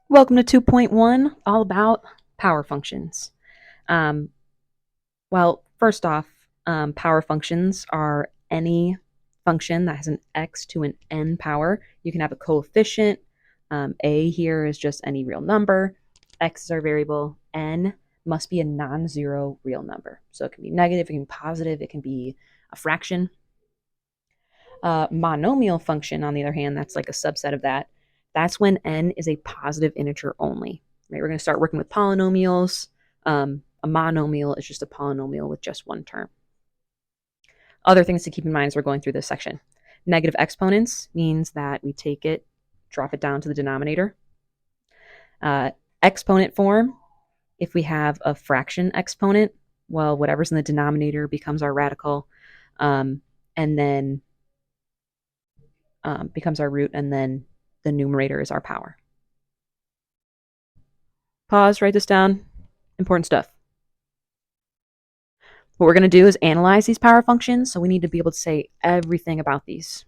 Welcome to 2.1, all about power functions. Um, first off, power functions are any function that has an x to an n power. You can have a coefficient. A here is just any real number. X is our variable. N must be a non-zero real number. So it can be negative, it can be positive, it can be a fraction. Monomial function, on the other hand, that's like a subset of that. That's when n is a positive integer only. Right? We're going to start working with polynomials. A monomial is just a polynomial with just one term. Other things to keep in mind as we're going through this section. Negative exponents means that we take it, drop it down to the denominator. Exponent form, if we have a fraction exponent, well, whatever's in the denominator becomes our radical, and then becomes our root, and then the numerator is our power. Pause, write this down. Important stuff. What we're going to do is analyze these power functions, so we need to be able to say everything about these.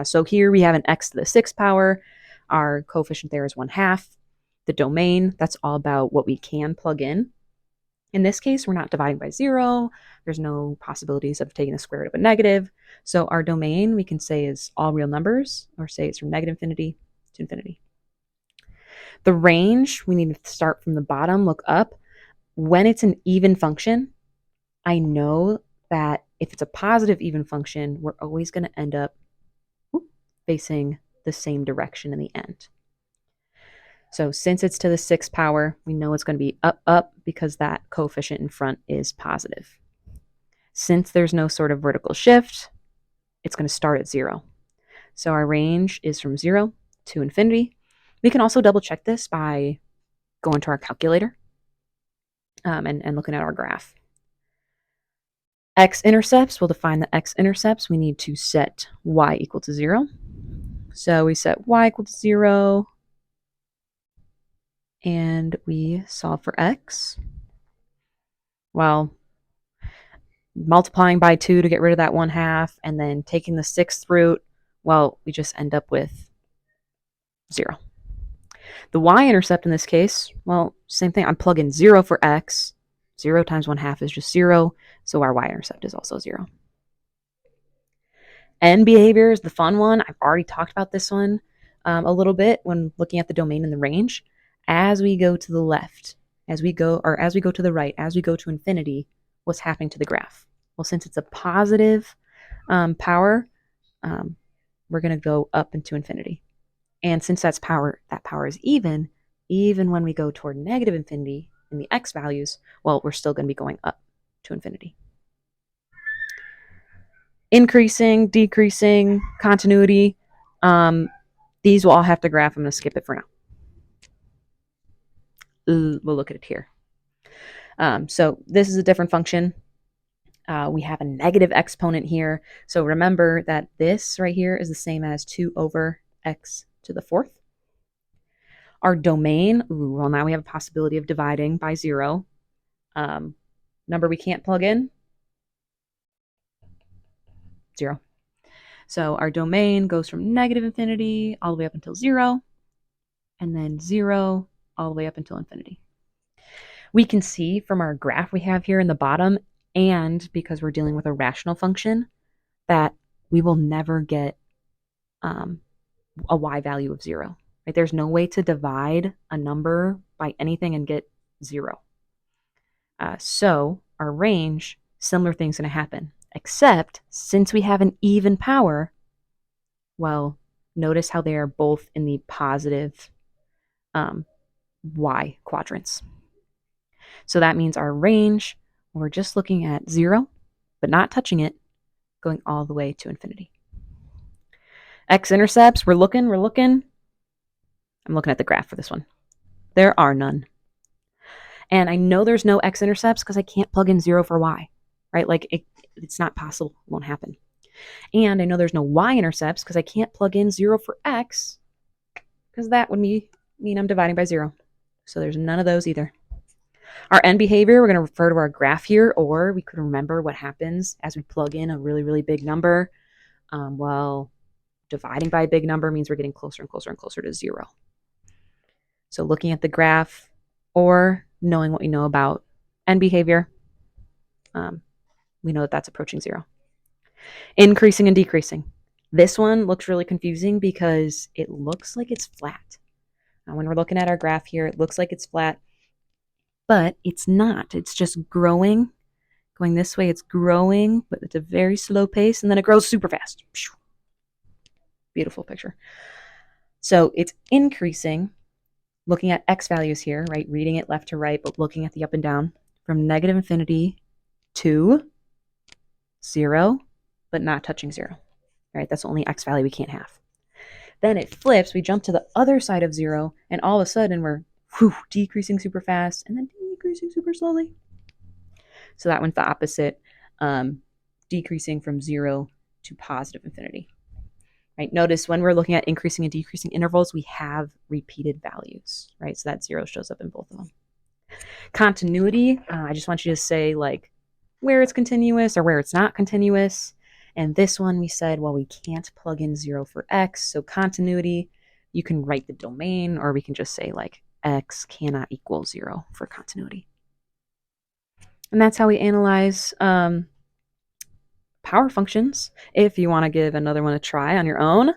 So here we have an x to the sixth power. Our coefficient there is 1/2. The domain, that's all about what we can plug in. In this case, we're not dividing by 0. There's no possibilities of taking the square root of a negative. So our domain, we can say, is all real numbers, or say it's from negative infinity to infinity. The range, we need to start from the bottom, look up. When it's an even function, I know that if it's a positive even function, we're always going to end up facing the same direction in the end. So since it's to the sixth power, we know it's going to be up, up, because that coefficient in front is positive. Since there's no sort of vertical shift, it's going to start at 0. So our range is from 0 to infinity. We can also double check this by going to our calculator and looking at our graph. X-intercepts, we'll define the x-intercepts. We need to set y equal to 0. So we set y equal to 0, and we solve for x. Well, multiplying by 2 to get rid of that 1/2, and then taking the sixth root, well, we just end up with 0. The y-intercept in this case, well, same thing. I'm plugging 0 for x. 0 times 1/2 is just 0, so our y-intercept is also 0. End behavior is the fun one. I've already talked about this one a little bit when looking at the domain and the range. As we go to the left, as we go to the right, as we go to infinity, what's happening to the graph? Well, since it's a positive power, we're going to go up into infinity. And since that power is even when we go toward negative infinity in the x values, well, we're still going to be going up to infinity. Increasing, decreasing, continuity, these will all have to graph. I'm going to skip it for now. We'll look at it here. So this is a different function. We have a negative exponent here. So remember that this right here is the same as 2 over x to the fourth. Our domain, well, now we have a possibility of dividing by 0. Number we can't plug in, 0. So our domain goes from negative infinity all the way up until 0, and then 0 all the way up until infinity. We can see from our graph we have here in the bottom, and because we're dealing with a rational function, that we will never get a y value of 0. Right? There's no way to divide a number by anything and get 0. So our range, similar things going to happen, except since we have an even power, well, notice how they are both in the positive y quadrants. So that means our range, we're just looking at 0, but not touching it, going all the way to infinity. X-intercepts, we're looking. I'm looking at the graph for this one. There are none. And I know there's no x-intercepts because I can't plug in 0 for y, right? Like it's not possible, it won't happen. And I know there's no y-intercepts because I can't plug in 0 for x, because that would mean I'm dividing by 0. So there's none of those either. Our end behavior, we're going to refer to our graph here, or we could remember what happens as we plug in a really, really big number. Well, dividing by a big number means we're getting closer and closer and closer to 0. So looking at the graph or knowing what we know about end behavior, we know that that's approaching zero. Increasing and decreasing. This one looks really confusing because it looks like it's flat. Now, when we're looking at our graph here, it looks like it's flat, but it's not. It's just growing. Going this way, it's growing, but it's a very slow pace, and then it grows super fast. Beautiful picture. So it's increasing, looking at x values here, right? Reading it left to right, but looking at the up and down from negative infinity to 0, but not touching 0, right? That's the only x value we can't have. Then it flips, we jump to the other side of 0, and all of a sudden we're decreasing super fast and then decreasing super slowly. So that one's the opposite, decreasing from 0 to positive infinity. Right? Notice when we're looking at increasing and decreasing intervals, we have repeated values, right? So that 0 shows up in both of them. Continuity, I just want you to say like where it's continuous or where it's not continuous. And this one we said, well, we can't plug in 0 for x. So continuity, you can write the domain, or we can just say like x cannot equal 0 for continuity. And that's how we analyze power functions. If you want to give another one a try on your own.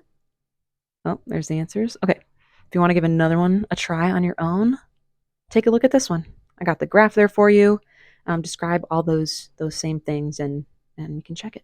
Oh, there's the answers. Okay. If you want to give another one a try on your own, take a look at this one. I got the graph there for you. Describe all those same things, and you can check it.